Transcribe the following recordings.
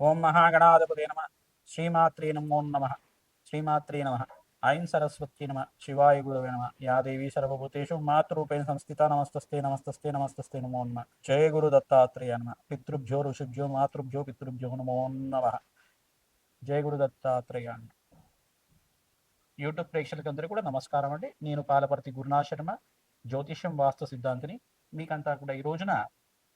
ఓం మహాగణాధిపతే నమ. శ్రీమాత్రే నమో నమ. శ్రీమాత్రే నమ. ఐం సరస్వతి నమ. శివాయ గురవే నమ. యా దేవీ సర్వభూతేషు మాతృరూపేణ సంస్థిత నమస్తస్తే నమస్తస్తే నమస్తస్తే నమో నమ. జయ గురు దత్తాత్రేయ నమ. పితృభ్యో ఋషిభ్యో మాతృభ్యో పితృభ్యో నమో నమ. జయ గురు దత్తాత్రేయ. యూట్యూబ్ ప్రేక్షకులందరూ కూడా నమస్కారం అండి. నేను పాలపర్తి గురునాథ్ శర్మ, జ్యోతిష్యం వాస్తు సిద్ధాంతిని. మీకంతా కూడా ఈ రోజున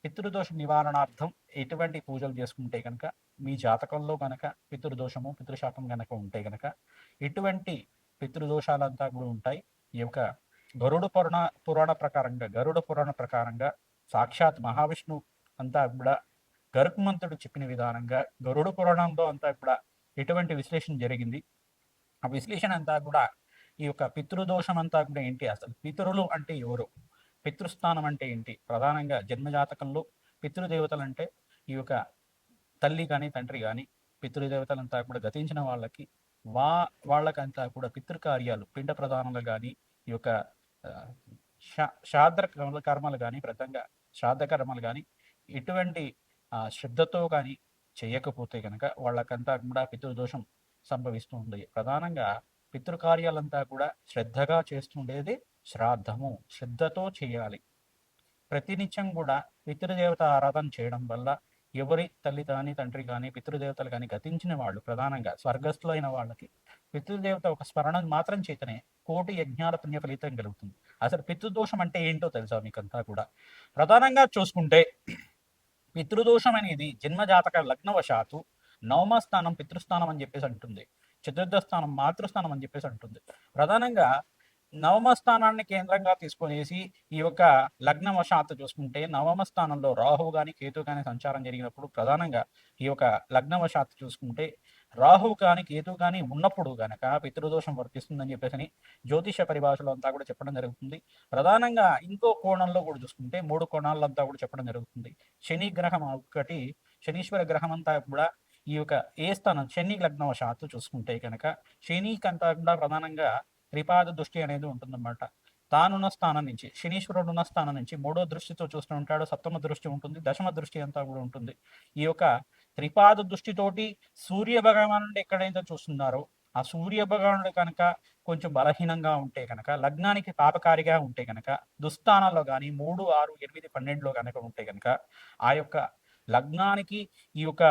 పితృదోష నివారణార్థం ఎటువంటి పూజలు చేసుకుంటే కనుక, మీ జాతకంలో కనుక పితృదోషము పితృశాపం కనుక ఉంటే కనుక ఎటువంటి పితృదోషాలంతా కూడా ఉంటాయి. ఈ యొక్క గరుడ పురాణ ప్రకారంగా సాక్షాత్ మహావిష్ణు అంతా కూడా గరుత్మంతుడు చెప్పిన విధానంగా గరుడ పురాణంలో అంతా కూడా ఎటువంటి విశ్లేషణ జరిగింది. ఆ విశ్లేషణ అంతా కూడా ఈ యొక్క పితృదోషం అంతా కూడా ఏంటి, అసలు పితరులు అంటే ఎవరు, పితృస్థానం అంటే ఏంటి, ప్రధానంగా జన్మజాతకంలో పితృదేవతలు అంటే ఈ యొక్క తల్లి కానీ తండ్రి కానీ పితృదేవతలంతా కూడా గతించిన వాళ్ళకి వాళ్ళకంతా కూడా పితృకార్యాలు పిండ ప్రధానాలు కానీ ఈ యొక్క శ్రాద్ధ కర్మలు కానీ ప్రధానంగా శ్రాద్ధ కర్మలు కానీ ఎటువంటి శ్రద్ధతో కానీ చేయకపోతే కనుక వాళ్ళకంతా కూడా పితృదోషం సంభవిస్తుంది. ప్రధానంగా పితృకార్యాలంతా కూడా శ్రద్ధగా చేస్తుండేది శ్రాద్ధము, శ్రద్ధతో చేయాలి. ప్రతినిత్యం కూడా పితృదేవత ఆరాధన చేయడం వల్ల ఎవరి తల్లి కానీ తండ్రి కానీ పితృదేవతలు కానీ గతించిన వాళ్ళు ప్రధానంగా స్వర్గస్థులైన వాళ్ళకి పితృదేవత ఒక స్మరణ మాత్రం చేతనే కోటి యజ్ఞాల పుణ్య ఫలితం కలుగుతుంది. అసలు పితృదోషం అంటే ఏంటో తెలుసా మీకంతా కూడా? ప్రధానంగా చూసుకుంటే పితృదోషం అనేది జన్మజాతక లగ్నవశాత్తు నవమ స్థానం పితృస్థానం అని చెప్పేసి అంటుంది, చతుర్థ స్థానం మాతృస్థానం అని చెప్పేసి అంటుంది. ప్రధానంగా నవమ స్థానాన్ని కేంద్రంగా తీసుకొనేసి ఈ యొక్క లగ్నవశాత్తు చూసుకుంటే నవమ స్థానంలో రాహువు కానీ కేతు కానీ సంచారం జరిగినప్పుడు ప్రధానంగా ఈ యొక్క లగ్నవశాత్తు చూసుకుంటే రాహువు కానీ కేతు కానీ ఉన్నప్పుడు గనక పితృదోషం వర్తిస్తుందని చెప్పేసి జ్యోతిష పరిభాషలో అంతా కూడా చెప్పడం జరుగుతుంది. ప్రధానంగా ఇంకో కోణంలో కూడా చూసుకుంటే 3 కోణాలంతా కూడా చెప్పడం జరుగుతుంది. శని గ్రహం ఒకటి, శనీశ్వర గ్రహం అంతా కూడా ఈ యొక్క ఏ స్థానం శని లగ్నవశాత్తు చూసుకుంటే కనుక శనికంతా కూడా ప్రధానంగా త్రిపాద దృష్టి అనేది ఉంటుందన్నమాట. తానున్న స్థానం నుంచి శనీశ్వరుడు ఉన్న స్థానం నుంచి 3వ దృష్టితో చూస్తూ ఉంటాడు, సప్తమ దృష్టి ఉంటుంది, దశమ దృష్టి అంతా కూడా ఉంటుంది. ఈ యొక్క త్రిపాద దృష్టితోటి సూర్య భగవానుడు ఎక్కడైతే చూస్తున్నారో ఆ సూర్య భగవానుడు కనుక కొంచెం బలహీనంగా ఉంటే కనుక, లగ్నానికి పాపకారిగా ఉంటే కనుక, దుస్థానాల్లో కానీ 3, 6, 8, 12లో కనుక ఉంటే కనుక ఆ యొక్క లగ్నానికి ఈ యొక్క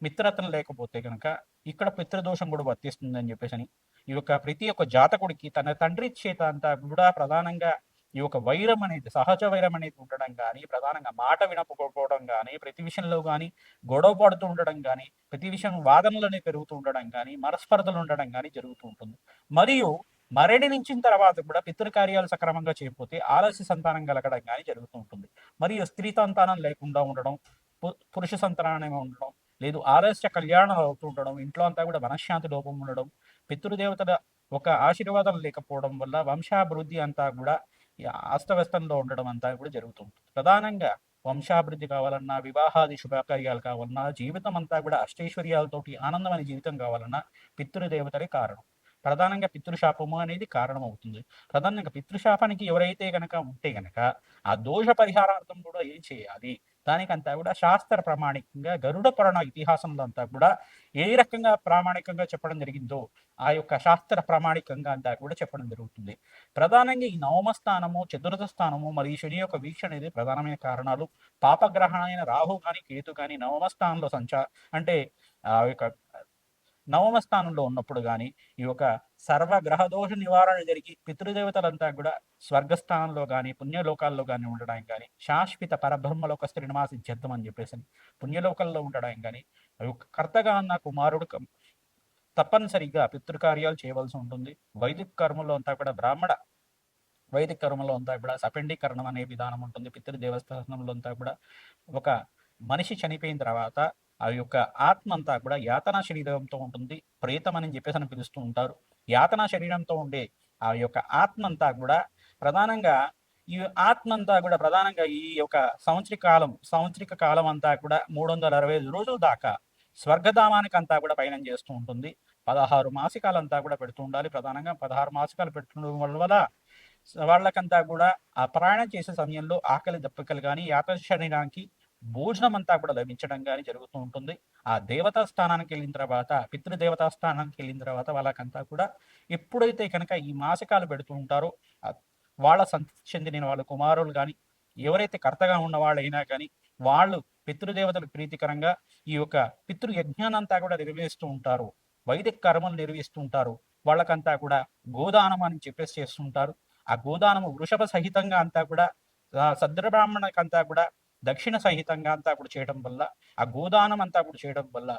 మిత్రత్వం లేకపోతే కనుక ఇక్కడ పితృదోషం కూడా వర్తిస్తుందని చెప్పేసి ఈ యొక్క ప్రతి ఒక్క జాతకుడికి తన తండ్రి చేత అంతా కూడా ప్రధానంగా ఈ యొక్క వైరం అనేది సహజ వైరం అనేది ఉండడం కానీ, ప్రధానంగా మాట వినకపోవడం కానీ, ప్రతి విషయంలో కానీ గొడవ పడుతూ ఉండడం కానీ, ప్రతి విషయం వాదనలోనే పెరుగుతూ ఉండడం కానీ, మనస్పర్ధలు ఉండడం కానీ జరుగుతూ ఉంటుంది. మరియు మరణించిన తర్వాత కూడా పితృకార్యాలు సక్రమంగా చేయకపోతే ఆలస్య సంతానం కలగడం కానీ జరుగుతూ ఉంటుంది. మరియు స్త్రీ సంతానం లేకుండా ఉండడం, పురుష సంతానం ఉండడం, లేదు ఆలస్య కళ్యాణం అవుతూ ఉండడం, ఇంట్లో అంతా కూడా మనశ్శాంతి లోపం ఉండడం, పితృదేవతల ఒక ఆశీర్వాదం లేకపోవడం వల్ల వంశాభివృద్ధి అంతా కూడా అస్తవ్యస్తంలో ఉండడం అంతా కూడా జరుగుతుంది. ప్రధానంగా వంశాభివృద్ధి కావాలన్నా, వివాహాది శుభకార్యాలు కావాలన్నా, జీవితం అంతా కూడా అష్టైశ్వర్యాలతోటి ఆనందమైన జీవితం కావాలన్నా పితృదేవతలే కారణం. ప్రధానంగా పితృశాపము అనేది కారణం అవుతుంది. ప్రధానంగా పితృశాపానికి ఎవరైతే గనక ఉంటే గనక ఆ దోష పరిహారార్థం కూడా ఏం చేయాలి, దానికంతా కూడా శాస్త్ర ప్రామాణికంగా గరుడ పురాణ ఇతిహాసంలో అంతా కూడా ఏ రకంగా ప్రామాణికంగా చెప్పడం జరిగిందో ఆ యొక్క శాస్త్ర ప్రామాణికంగా అంతా కూడా చెప్పడం జరుగుతుంది. ప్రధానంగా ఈ నవమ స్థానము, చతుర్థ స్థానము మరియు శని యొక్క వీక్షణ అనేది ప్రధానమైన కారణాలు. పాపగ్రహణమైన రాహు కానీ కేతు కానీ నవమ స్థానంలో అంటే ఆ యొక్క నవమ స్థానంలో ఉన్నప్పుడు కానీ ఈ యొక్క సర్వగ్రహ దోష నివారణ జరిగి పితృదేవతలంతా కూడా స్వర్గస్థానంలో కానీ పుణ్యలోకాల్లో కానీ ఉండడానికి కానీ, శాశ్వత పరబ్రహ్మలోక శ్రీనివాస సిద్ధాంతం అని చెప్పేసి పుణ్యలోకంలో ఉండడానికి కానీ కర్తగా ఉన్న కుమారుడు తప్పనిసరిగా పితృకార్యాలు చేయవలసి ఉంటుంది. వైదిక కర్మలో అంతా కూడా వైదిక కర్మలో అంతా కూడా సపిండీకరణం అనే విధానం ఉంటుంది. పితృదేవస్థానంలో అంతా కూడా ఒక మనిషి చనిపోయిన తర్వాత ఆ యొక్క ఆత్మ అంతా కూడా యాతనా శరీరంతో ఉంటుంది. ప్రేతం అని చెప్పేసి అని పిలుస్తూ ఉంటారు. యాతనా శరీరంతో ఉండే ఆ యొక్క ఆత్మ అంతా కూడా ప్రధానంగా ఈ యొక్క సంవత్సరిక కాలం అంతా కూడా 365 రోజుల దాకా స్వర్గధామానికి అంతా కూడా పయనం చేస్తూ ఉంటుంది. 16 మాసికాలంతా కూడా పెడుతూ ఉండాలి. ప్రధానంగా 16 మాసికాలు పెడుతుండడం వల్ల వాళ్ళకంతా కూడా ఆ ప్రయాణం చేసే సమయంలో ఆకలి దప్పికలు కానీ, యాత శరీరానికి భోజనం అంతా కూడా లభించడం కానీ జరుగుతూ ఉంటుంది. ఆ దేవతా స్థానానికి వెళ్ళిన తర్వాత, పితృదేవతా స్థానానికి వెళ్ళిన తర్వాత వాళ్ళకంతా కూడా ఎప్పుడైతే కనుక ఈ మాసికాలు పెడుతూ ఉంటారో వాళ్ళ సంతతి చెందిన వాళ్ళ కుమారులు కానీ, ఎవరైతే కర్తగా ఉన్న వాళ్ళైనా కానీ, వాళ్ళు పితృదేవతలకు ప్రీతికరంగా ఈ యొక్క పితృ యజ్ఞానంతా కూడా నిర్వహిస్తూ ఉంటారు. వైదిక కర్మలు నిర్వహిస్తూ ఉంటారు. వాళ్ళకంతా కూడా గోదానం అని చెప్పేసి చేస్తుంటారు. ఆ గోదానము వృషభ సహితంగా అంతా కూడా సద్బ్రాహ్మణకంతా కూడా దక్షిణ సహితంగా అంతా కూడా చేయడం వల్ల, ఆ గోదానం అంతా కూడా చేయడం వల్ల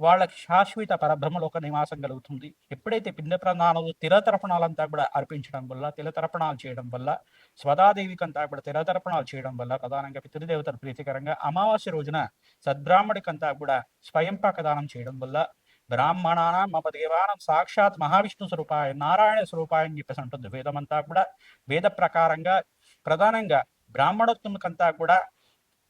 వాళ్ళకి శాశ్వత పరబ్రహ్మలోక నివాసం కలుగుతుంది. ఎప్పుడైతే పిండ ప్రదానాలు తిలతర్పణాలంతా కూడా అర్పించడం వల్ల, తిలతర్పణాలు చేయడం వల్ల, స్వదాదేవికంతా కూడా తిలతర్పణాలు చేయడం వల్ల, ప్రధానంగా పితృదేవతలు ప్రీతికరంగా అమావాస్య రోజున సద్బ్రాహ్మడికంతా కూడా స్వయంపాక దానం చేయడం వల్ల బ్రాహ్మణానం మమ దేవానం సాక్షాత్ మహావిష్ణు స్వరూపాయ నారాయణ స్వరూపాయ అని చెప్పేసి ఉంటుంది వేదమంతా కూడా. వేద ప్రకారంగా ప్రధానంగా బ్రాహ్మణోత్తముకంతా కూడా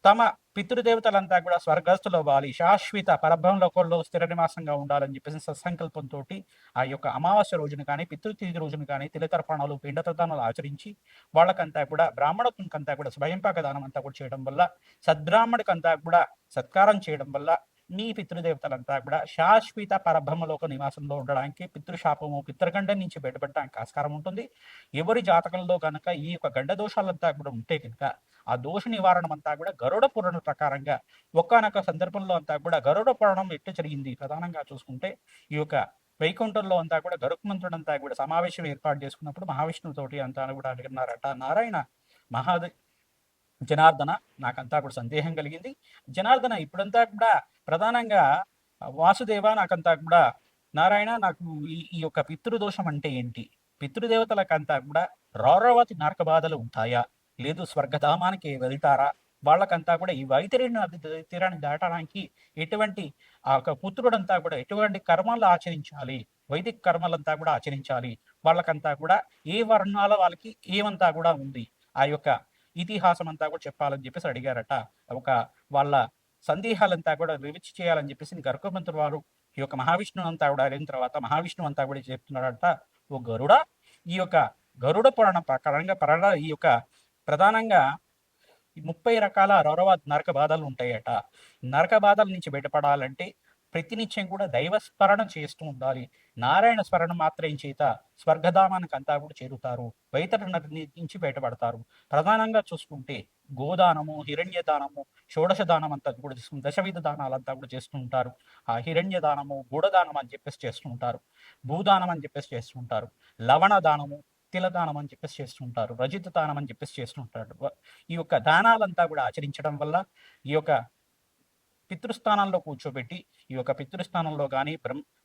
తమ పితృదేవతలంతా కూడా స్వర్గస్థులు అవ్వాలి, శాశ్వత పరబ్రహ్మలోకంలో స్థిర నివాసంగా ఉండాలని చెప్పేసి సత్సంకల్పంతో ఆ యొక్క అమావాస్య రోజున కానీ పితృతిథి రోజున కానీ తిలతర్పణాలు పిండతర్పణాలు ఆచరించి వాళ్ళకంతా కూడా బ్రాహ్మణత్వంకంతా కూడా స్వయంపాక దానం అంతా కూడా చేయడం వల్ల, సద్బ్రాహ్మణికంతా కూడా సత్కారం చేయడం వల్ల మీ పితృదేవతలంతా కూడా శాశ్వత పరబ్రహ్మలోక నివాసంలో ఉండడానికి, పితృశాపము పితృగండం నుంచి బయటపడడానికి ఆస్కారం ఉంటుంది. ఎవరి జాతకంలో కనుక ఈ యొక్క గండ దోషాలంతా కూడా ఉంటే కనుక ఆ దోష నివారణం అంతా కూడా గరుడ పురాణ ప్రకారంగా ఒకానొక సందర్భంలో అంతా కూడా గరుడ పురాణం ఎట్టు జరిగింది ప్రధానంగా చూసుకుంటే, ఈ యొక్క వైకుంఠంలో అంతా కూడా గరుత్మంతుడు అంతా కూడా సమావేశం ఏర్పాటు చేసుకున్నప్పుడు మహావిష్ణువుతోటి అంతా కూడా అడిగినారట, నారాయణ మహాదే జనార్దన నాకంతా కూడా సందేహం కలిగింది. జనార్దన ఇప్పుడంతా కూడా ప్రధానంగా వాసుదేవ నాకంతా కూడా నారాయణ నాకు ఈ యొక్క పితృదోషం అంటే ఏంటి? పితృదేవతలకంతా కూడా రౌరవతి నరక బాధలు ఉంటాయా? లేదు స్వర్గధామానికి వెళ్తారా? వాళ్ళకంతా కూడా ఈ వైతరిని నది తీరాన్ని దాటడానికి ఎటువంటి ఆ యొక్క పుత్రుడంతా కూడా ఎటువంటి కర్మలు ఆచరించాలి? వైదిక కర్మలంతా కూడా ఆచరించాలి. వాళ్ళకంతా కూడా ఏ వర్ణాల వాళ్ళకి ఏమంతా కూడా ఉంది? ఆ యొక్క ఇతిహాసం అంతా కూడా చెప్పాలని చెప్పేసి అడిగారట. ఒక వాళ్ళ సందేహాలంతా కూడా వివరించి చేయాలని చెప్పేసి గరుత్మంతుడు వారు ఈ యొక్క మహావిష్ణువు అంతా కూడా అడిగిన తర్వాత మహావిష్ణువు అంతా కూడా చెప్తున్నాడట, ఓ గరుడ, ఈ యొక్క గరుడ పురాణ ప్రకారంగా ఈ యొక్క ప్రధానంగా 30 రకాల రౌరవ నరక బాధలు ఉంటాయట. నరక బాధల నుంచి బయటపడాలంటే ప్రతినిత్యం కూడా దైవ స్మరణ చేస్తూ ఉండాలి. నారాయణ స్మరణ మాత్రం చేత స్వర్గధామానికి అంతా కూడా చేరుతారు. వైతరి నది నుంచి బయటపడతారు. ప్రధానంగా చూసుకుంటే గోదానము, హిరణ్య దానము, షోడశ దానం అంతా కూడా దశవిధ దానాలంతా కూడా చేస్తూ ఉంటారు. ఆ హిరణ్య దానము, గూఢదానం అని చెప్పేసి చేస్తూ ఉంటారు. భూదానం అని చెప్పేసి చేస్తూ ఉంటారు. లవణ దానము, తిలదానం అని చెప్పేసి చేస్తుంటారు. రజిత దానం అని చెప్పేసి చేస్తుంటారు. ఈ యొక్క దానాలంతా కూడా ఆచరించడం వల్ల ఈ యొక్క పితృస్థానంలో కూర్చోబెట్టి ఈ యొక్క పితృస్థానంలో కానీ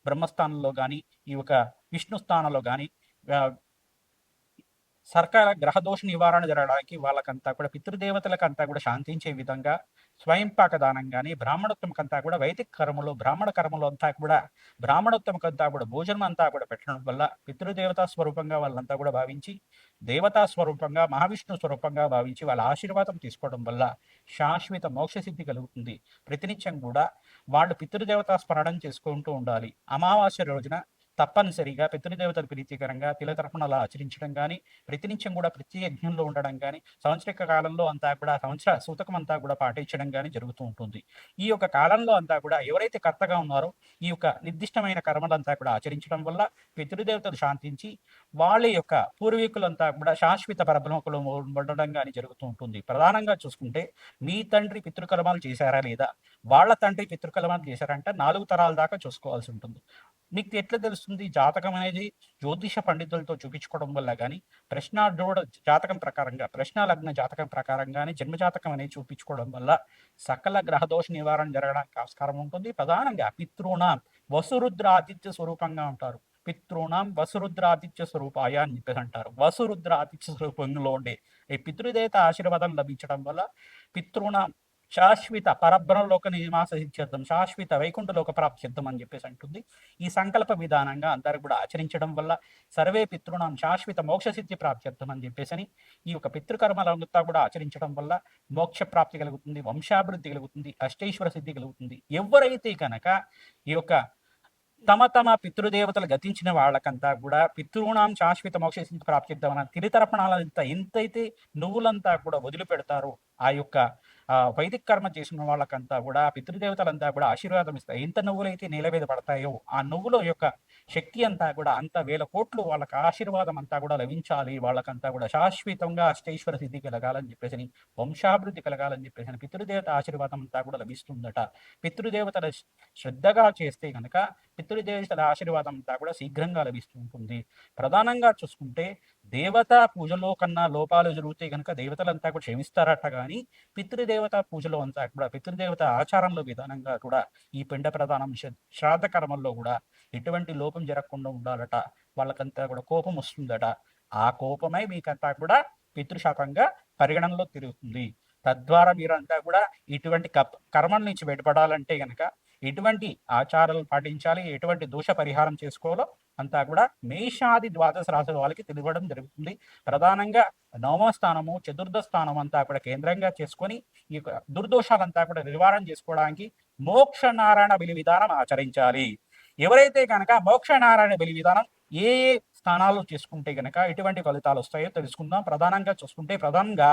బ్రహ్మస్థానంలో కానీ ఈ యొక్క విష్ణు స్థానంలో కానీ సర్కార గ్రహదోష నివారణ జరగడానికి వాళ్ళకంతా కూడా పితృదేవతలకంతా కూడా శాంతించే విధంగా స్వయంపాక దానం కానీ బ్రాహ్మణోత్తమకంతా కూడా వైదిక కర్మలు బ్రాహ్మణ కర్మలు అంతా కూడా బ్రాహ్మణోత్తమకంతా కూడా భోజనం అంతా కూడా పెట్టడం వల్ల పితృదేవతా స్వరూపంగా వాళ్ళంతా కూడా భావించి దేవతా స్వరూపంగా మహావిష్ణు స్వరూపంగా భావించి వాళ్ళ ఆశీర్వాదం తీసుకోవడం వల్ల శాశ్వత మోక్షసిద్ధి కలుగుతుంది. ప్రతినిత్యం కూడా వాళ్ళు పితృదేవతా స్మరణం చేసుకుంటూ ఉండాలి. అమావాస్య రోజున తప్పనిసరిగా పితృదేవతలు ప్రీతికరంగా తిలతర్పణలు ఆచరించడం కానీ, ప్రతినిత్యం కూడా ప్రతి యజ్ఞంలో ఉండడం కానీ, సంవత్సరిక కాలంలో అంతా కూడా సంవత్సర సూతకం అంతా కూడా పాటించడం కానీ జరుగుతూ ఉంటుంది. ఈ యొక్క కాలంలో అంతా కూడా ఎవరైతే కర్తగా ఉన్నారో ఈ యొక్క నిర్దిష్టమైన కర్మలంతా కూడా ఆచరించడం వల్ల పితృదేవతలు శాంతించి వాళ్ళ యొక్క పూర్వీకులంతా కూడా శాశ్వత పరబ్రహ్మకులు ఉండడం కానీ జరుగుతూ ఉంటుంది. ప్రధానంగా చూసుకుంటే మీ తండ్రి పితృకర్మాలు చేశారా లేదా, వాళ్ళ తండ్రి పితృకర్మాలు చేశారంటే 4 తరాల దాకా చూసుకోవాల్సి ఉంటుంది. మీకు ఎట్లా తెలుస్తుంది? జాతకం అనేది జ్యోతిష పండితులతో చూపించుకోవడం వల్ల కానీ, ప్రశ్నార్థోడ జాతకం ప్రకారంగా ప్రశ్న లగ్న జాతకం ప్రకారంగానే జన్మజాతకం అనేది చూపించుకోవడం వల్ల సకల గ్రహదోష నివారణ జరగడానికి ఆస్కారం ఉంటుంది. ప్రధానంగా పితృణాం వసురుద్ర ఆదిత్య స్వరూపంగా ఉంటారు. పితృణాం వసురుద్ర ఆదిత్య స్వరూపాయ అని చెప్పేసి అంటారు. వసురుద్ర ఆదిత్య స్వరూపంలో ఉండే ఈ పితృదేవత ఆశీర్వాదం లభించడం వల్ల పితృణాం శాశ్వత పరబ్రహ్మలోక నివాస సిద్ధ్యర్థం, శాశ్వత వైకుంఠలోక ప్రాప్త్యర్థం అని చెప్పేసి అంటుంది. ఈ సంకల్ప విధానంగా అందరూ కూడా ఆచరించడం వల్ల సర్వే పితృణం శాశ్వత మోక్ష సిద్ధి ప్రాప్త్యర్థం అని చెప్పేసి ఈ యొక్క పితృకర్మలంతా కూడా ఆచరించడం వల్ల మోక్ష ప్రాప్తి కలుగుతుంది, వంశాభివృద్ధి కలుగుతుంది, అష్టైశ్వర సిద్ధి కలుగుతుంది. ఎవరైతే కనుక ఈ యొక్క తమ పితృదేవతలు గతించిన వాళ్ళకంతా కూడా పితృణాం శాశ్వత మోక్ష సిద్ధి ప్రాప్తిద్దామన్న తిరితర్పణాలంతా ఎంతైతే నువ్వులంతా కూడా వదిలిపెడతారో ఆ యొక్క వైదిక కర్మ చేసిన వాళ్ళకంతా కూడా పితృదేవతలంతా కూడా ఆశీర్వాదం ఇస్తాయి. ఎంత నువ్వులైతే నేల మీద పడతాయో ఆ నువ్వుల యొక్క శక్తి అంతా కూడా అంత వేల కోట్లు వాళ్ళకి ఆశీర్వాదం అంతా కూడా లభించాలి. వాళ్ళకంతా కూడా శాశ్వతంగా అష్టైశ్వర సిద్ధి కలగాలని చెప్పేసి, వంశాభివృద్ధి కలగాలని చెప్పేసి పితృదేవత ఆశీర్వాదం అంతా కూడా లభిస్తుందట. పితృదేవతల శ్రద్ధగా చేస్తే కనుక పితృదేవతల ఆశీర్వాదం అంతా కూడా శీఘ్రంగా లభిస్తూ ఉంటుంది. ప్రధానంగా చూసుకుంటే దేవతా పూజలో కన్నా లోపాలు జరిగితే కనుక దేవతలంతా కూడా క్షమిస్తారట. కానీ పితృదేవత పూజలో అంతా కూడా పితృదేవత ఆచారంలో విధానంగా కూడా ఈ పిండ ప్రధానం శ్రాద్ధ కర్మల్లో కూడా ఎటువంటి లోపం జరగకుండా ఉండాలట. వాళ్ళకంతా కూడా కోపం వస్తుందట. ఆ కోపమై మీకంతా కూడా పితృశాపంగా పరిగణనలో తిరుగుతుంది. తద్వారా మీరంతా కూడా ఇటువంటి కర్మల నుంచి బయటపడాలంటే గనక ఎటువంటి ఆచారాలు పాటించాలి, ఎటువంటి దోష పరిహారం చేసుకోవాలో అంతా కూడా మేషాది ద్వాదశ రాశుల వాళ్ళకి తెలియడం జరుగుతుంది. ప్రధానంగా నవమ స్థానము, చతుర్థ స్థానం అంతా కూడా కేంద్రంగా చేసుకొని ఈ యొక్క దుర్దోషాలంతా కూడా నివారణ చేసుకోవడానికి మోక్ష నారాయణ బలి విధానం ఆచరించాలి. ఎవరైతే కనుక మోక్ష నారాయణ బలి విధానం ఏ ఏ స్థానాలు చేసుకుంటే కనుక ఎటువంటి ఫలితాలు వస్తాయో తెలుసుకుందాం. ప్రధానంగా చూసుకుంటే ప్రధానంగా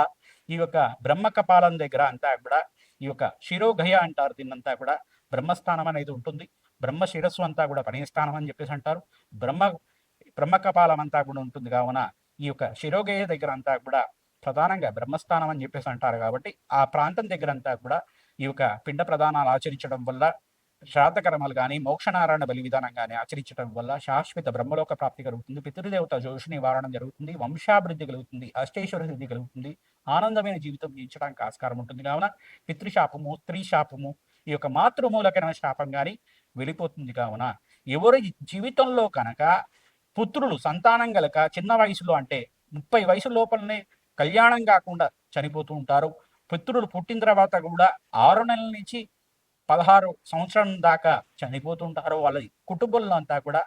ఈ యొక్క బ్రహ్మ కపాలం దగ్గర అంతా కూడా ఈ యొక్క శిరోగయ అంటారు. దీన్నంతా కూడా బ్రహ్మస్థానం అనేది ఉంటుంది. బ్రహ్మ శిరస్సు అంతా కూడా పణిస్థానం అని చెప్పేసి అంటారు. బ్రహ్మ కపాలం అంతా కూడా ఉంటుంది. కావున ఈ యొక్క శిరోగయ దగ్గర అంతా కూడా ప్రధానంగా బ్రహ్మస్థానం అని చెప్పేసి అంటారు. కాబట్టి ఆ ప్రాంతం దగ్గర అంతా కూడా ఈ యొక్క పిండ ప్రధానాలు ఆచరించడం వల్ల శ్రాద్ధ కర్మలు కానీ మోక్షనారాయణ బలి విధానం కానీ ఆచరించడం వల్ల శాశ్వత బ్రహ్మలోక ప్రాప్తి కలుగుతుంది. పితృదేవత దోష నివారణ జరుగుతుంది. వంశాభివృద్ధి కలుగుతుంది. అష్టైశ్వర సిద్ధి కలుగుతుంది. ఆనందమైన జీవితం జీవించడానికి ఆస్కారం ఉంటుంది. కావున పితృశాపము, స్త్రీ శాపము, ఈ యొక్క మాతృమూలకమైన శాపం కానీ వెళ్ళిపోతుంది. కావున ఎవరి జీవితంలో కనుక పుత్రులు సంతానం గలక చిన్న వయసులో అంటే 30 వయసు లోపలనే కళ్యాణం కాకుండా చనిపోతూ ఉంటారు. పుత్రులు పుట్టిన తర్వాత కూడా 6 నెలల నుంచి 16 సంవత్సరం దాకా చనిపోతుంటారు. వాళ్ళ కుటుంబంలో అంతా కూడా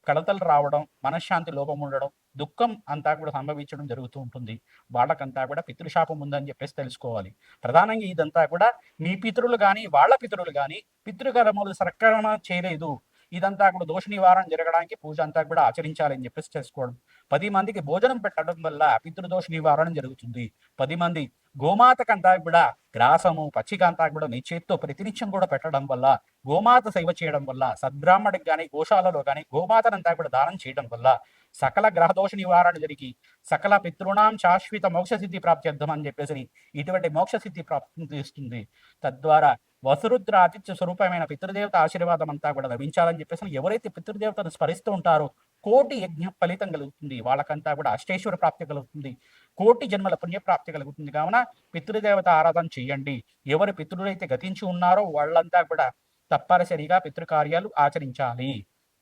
కలతలు రావడం, మనశ్శాంతి లోపం ఉండడం, దుఃఖం అంతా కూడా సంభవించడం జరుగుతూ ఉంటుంది. వాళ్ళకంతా కూడా పితృశాపం ఉందని చెప్పేసి తెలుసుకోవాలి. ప్రధానంగా ఇదంతా కూడా మీ పితరులు కానీ వాళ్ళ పితరులు కానీ పితృకర్మలు సక్రమణ చేయలేదు, ఇదంతా కూడా దోష నివారణ జరగడానికి పూజ అంతా కూడా ఆచరించాలని చెప్పేసి చేసుకోవడం. 10 మందికి భోజనం పెట్టడం వల్ల పితృదోష నివారణ జరుగుతుంది. 10 మంది గోమాతకంతా కూడా గ్రాసము, పచ్చికంతా కూడా నీ చేత్తో ప్రతినిత్యం కూడా పెట్టడం వల్ల, గోమాత సేవ చేయడం వల్ల, సద్బ్రాహ్మడికి కానీ గోశాలలో కానీ గోమాతనంతా కూడా దానం చేయడం వల్ల సకల గ్రహదోష నివారణ జరిగి సకల పితృణాం శాశ్వత మోక్ష సిద్ధి ప్రాప్త్యర్థం అని చెప్పేసి ఇటువంటి మోక్ష సిద్ధి ప్రాప్తిస్తుంది. తద్వారా వసురుద్ర ఆతిథ్య స్వరూపమైన పితృదేవత ఆశీర్వాదం అంతా కూడా లభించాలని చెప్పేసి ఎవరైతే పితృదేవతను స్మరిస్తూ ఉంటారో కోటి యజ్ఞ ఫలితం కలుగుతుంది. వాళ్ళకంతా కూడా అష్టైశ్వర ప్రాప్తి కలుగుతుంది. కోటి జన్మల పుణ్యప్రాప్తి కలుగుతుంది. కావున పితృదేవత ఆరాధన చేయండి. ఎవరు పితృలైతే గతించి ఉన్నారో వాళ్ళంతా కూడా తప్పనిసరిగా పితృకార్యాలు ఆచరించాలి.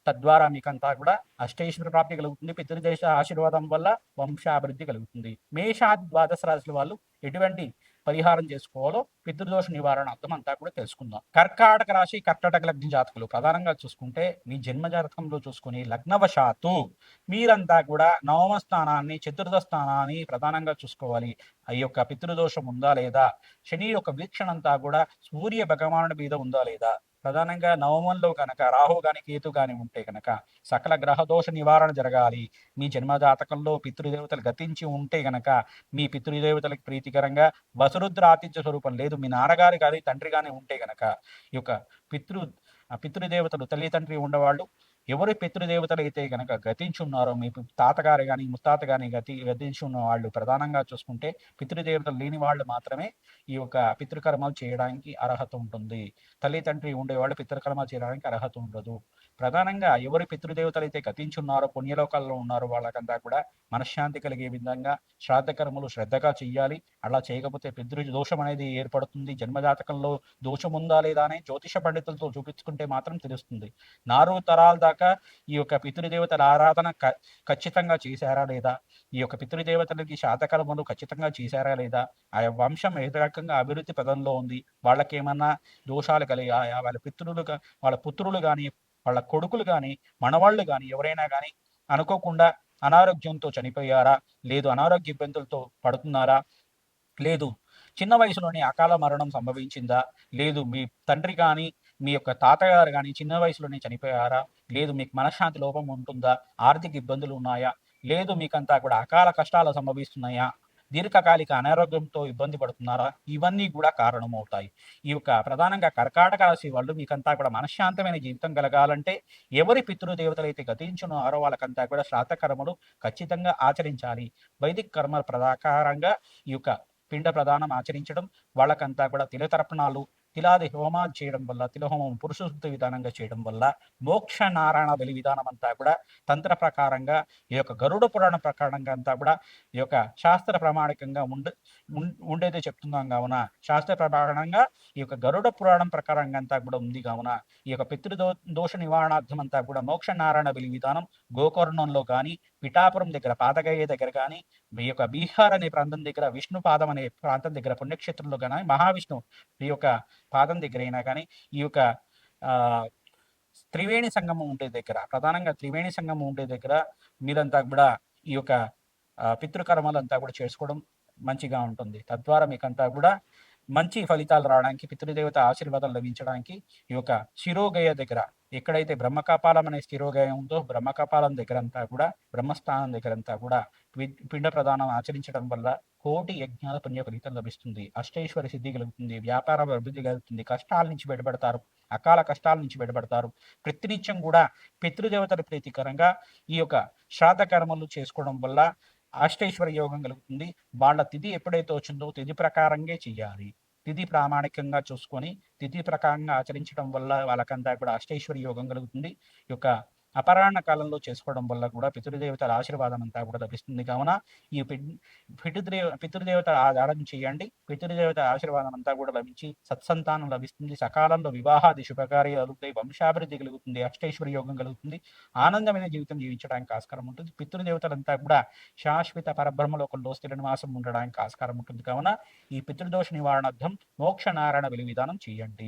తద్వారా మీకంతా కూడా అష్టైశ్వర ప్రాప్తి కలుగుతుంది. పితృదేశ ఆశీర్వాదం వల్ల వంశాభివృద్ధి కలుగుతుంది. మేషాది ద్వాదశ రాశుల వాళ్ళు ఎటువంటి పరిహారం చేసుకోవాలో పితృదోష నివారణ అర్థం అంతా కూడా తెలుసుకుందాం. కర్కాటక రాశి, కర్కాటక లగ్న జాతకులు ప్రధానంగా చూసుకుంటే మీ జన్మ జాతకంలో చూసుకుని లగ్నవశాత్తు మీరంతా కూడా నవమ స్థానాన్ని, చతుర్థ స్థానాన్ని ప్రధానంగా చూసుకోవాలి. ఆ యొక్క పితృదోషం ఉందా లేదా, శని యొక్క వీక్షణ అంతా కూడా సూర్య భగవానుడి మీద ఉందా లేదా, ప్రధానంగా నవమంలో కనుక రాహు కానీ కేతు కానీ ఉంటే కనుక సకల గ్రహదోష నివారణ జరగాలి. మీ జన్మజాతకంలో పితృదేవతలు గతించి ఉంటే గనక మీ పితృదేవతలకు ప్రీతికరంగా వసురుద్ర ఆతిథ్య స్వరూపం లేదు, మీ నాన్నగారు కానీ తండ్రి కానీ ఉంటే గనక ఈ యొక్క పితృదేవతలు తల్లి తండ్రి ఉండేవాళ్ళు ఎవరి పితృదేవతలు అయితే కనుక గతించున్నారో, మీ తాతగారు కానీ ముత్తాత కానీ గతించున్న వాళ్ళు ప్రధానంగా చూసుకుంటే పితృదేవతలు లేని వాళ్ళు మాత్రమే ఈ యొక్క పితృకర్మలు చేయడానికి అర్హత ఉంటుంది. తల్లి తండ్రి ఉండేవాళ్ళు పితృకర్మలు చేయడానికి అర్హత ఉండదు. ప్రధానంగా ఎవరి పితృదేవతలు అయితే గతించున్నారో, పుణ్యలోకాల్లో ఉన్నారో వాళ్ళకంతా కూడా మనశ్శాంతి కలిగే విధంగా శ్రాద్ధ కర్మలు శ్రద్ధగా చెయ్యాలి. అలా చేయకపోతే పితృ దోషం అనేది ఏర్పడుతుంది. జన్మజాతకంలో దోషం ఉందా లేదా అని జ్యోతిష పండితులతో చూపించుకుంటే మాత్రం తెలుస్తుంది. 4 తరాల దాకా ఈ యొక్క పితృదేవతల ఆరాధన ఖచ్చితంగా చేశారా లేదా, ఈ యొక్క పితృదేవతలకి శ్రాద్ధ కర్మలు ఖచ్చితంగా చేశారా లేదా, ఆ వంశం ఏ రకంగా అభివృద్ధి పదంలో ఉంది, వాళ్ళకి ఏమన్నా దోషాలు కలిగాయా, వాళ్ళ పుత్రులు కానీ వాళ్ళ కొడుకులు కానీ మనవాళ్ళు కానీ ఎవరైనా కానీ అనుకోకుండా అనారోగ్యంతో చనిపోయారా, లేదు అనారోగ్య ఇబ్బందులతో పడుతున్నారా, లేదు చిన్న వయసులోనే అకాల మరణం సంభవించిందా, లేదు మీ తండ్రి కానీ మీ యొక్క తాతగారు కానీ చిన్న వయసులోనే చనిపోయారా, లేదు మీకు మనశ్శాంతి లోపం ఉంటుందా, ఆర్థిక ఇబ్బందులు ఉన్నాయా, లేదు మీకంతా కూడా అకాల కష్టాలు సంభవిస్తున్నాయా, దీర్ఘకాలిక అనారోగ్యంతో ఇబ్బంది పడుతున్నారా? ఇవన్నీ కూడా కారణమవుతాయి. ఈ యొక్క ప్రధానంగా కర్కాటక రాశి వాళ్ళు మీకంతా కూడా మనశ్శాంతమైన జీవితం కలగాలంటే ఎవరి పితృదేవతలైతే గతించున్నారో వాళ్ళకంతా కూడా శ్రాద్ధ కర్మలు ఖచ్చితంగా ఆచరించాలి. వైదిక కర్మల ప్రకారంగా ఈ యొక్క పిండ ప్రదానం ఆచరించడం, వాళ్ళకంతా కూడా తిలతర్పణాలు, తిలాది హోమాలు చేయడం వల్ల, తిలహోమం పురుష సూక్త విధానంగా చేయడం వల్ల, మోక్ష నారాయణ బలి విధానం అంతా కూడా తంత్ర ప్రకారంగా ఈ యొక్క గరుడ పురాణం ప్రకారంగా అంతా కూడా ఈ యొక్క శాస్త్ర ప్రామాణికంగా ఉండేదే చెప్తున్నాం కావున, శాస్త్ర ప్రమాణంగా ఈ యొక్క గరుడ పురాణం ప్రకారంగా అంతా కూడా ఉంది కావున, ఈ యొక్క దోష నివారణార్థం అంతా కూడా మోక్ష నారాయణ బలి విధానం గోకర్ణంలో కానీ, పిఠాపురం దగ్గర పాతగయ్య దగ్గర కానీ, ఈ యొక్క బీహార్ అనే ప్రాంతం దగ్గర విష్ణుపాదం అనే ప్రాంతం దగ్గర పుణ్యక్షేత్రంలో కానీ, మహావిష్ణు ఈ యొక్క పాదం దగ్గర అయినా కానీ, ఈ యొక్క ఆ త్రివేణి సంగమం ఉండే దగ్గర, ప్రధానంగా త్రివేణి సంగమం ఉండే దగ్గర మీరంతా కూడా ఈ యొక్క పితృకర్మలంతా కూడా చేసుకోవడం మంచిగా ఉంటుంది. తద్వారా మీకంతా కూడా మంచి ఫలితాలు రావడానికి, పితృదేవత ఆశీర్వాదం లభించడానికి ఈ యొక్క శిరోగయ దగ్గర, ఎక్కడైతే బ్రహ్మకపాలం అనే శిరోగయ ఉందో బ్రహ్మకపాలం దగ్గరంతా కూడా, బ్రహ్మస్థానం దగ్గరంతా కూడా పిండ ప్రదానం ఆచరించడం వల్ల కోటి యజ్ఞాల పుణ్య ఫలితం లభిస్తుంది. అష్టైశ్వర్య సిద్ధి కలుగుతుంది, వ్యాపార అభివృద్ధి కలుగుతుంది, కష్టాల నుంచి బయటపడతారు, అకాల కష్టాల నుంచి బయటపడతారు. ప్రతినిత్యం కూడా పితృదేవతల ప్రీతికరంగా ఈ యొక్క శ్రాద్ధ కర్మలు చేసుకోవడం వల్ల అష్టైశ్వర్య యోగం కలుగుతుంది. వాళ్ళ తిథి ఎప్పుడైతే వచ్చిందో తిథి ప్రకారంగా చెయ్యాలి. తిథి ప్రామాణికంగా చూసుకొని తిథి ప్రకారంగా ఆచరించడం వల్ల వాళ్ళకంతా కూడా అష్టైశ్వర్య యోగం కలుగుతుంది. ఈ యొక్క అపరాహ్న కాలంలో చేసుకోవడం వల్ల కూడా పితృదేవతల ఆశీర్వాదం అంతా కూడా లభిస్తుంది. కావున ఈ పితృదేవతల ఆధారం చేయండి. పితృదేవత ఆశీర్వాదం అంతా కూడా లభించి సత్సంతానం లభిస్తుంది. సకాలంలో వివాహాది శుభకార్యాలు అవుతాయి, వంశాభివృద్ధి కలుగుతుంది, అష్టైశ్వర్య యోగం కలుగుతుంది, ఆనందమైన జీవితం జీవించడానికి ఆస్కారం ఉంటుంది. పితృదేవతలంతా కూడా శాశ్వత పరబ్రహ్మలోకంలో స్థిర నివాసం ఉండడానికి ఆస్కారం ఉంటుంది. కావున ఈ పితృదోష నివారణార్థం మోక్ష నారాయణ బలి విధానం చేయండి.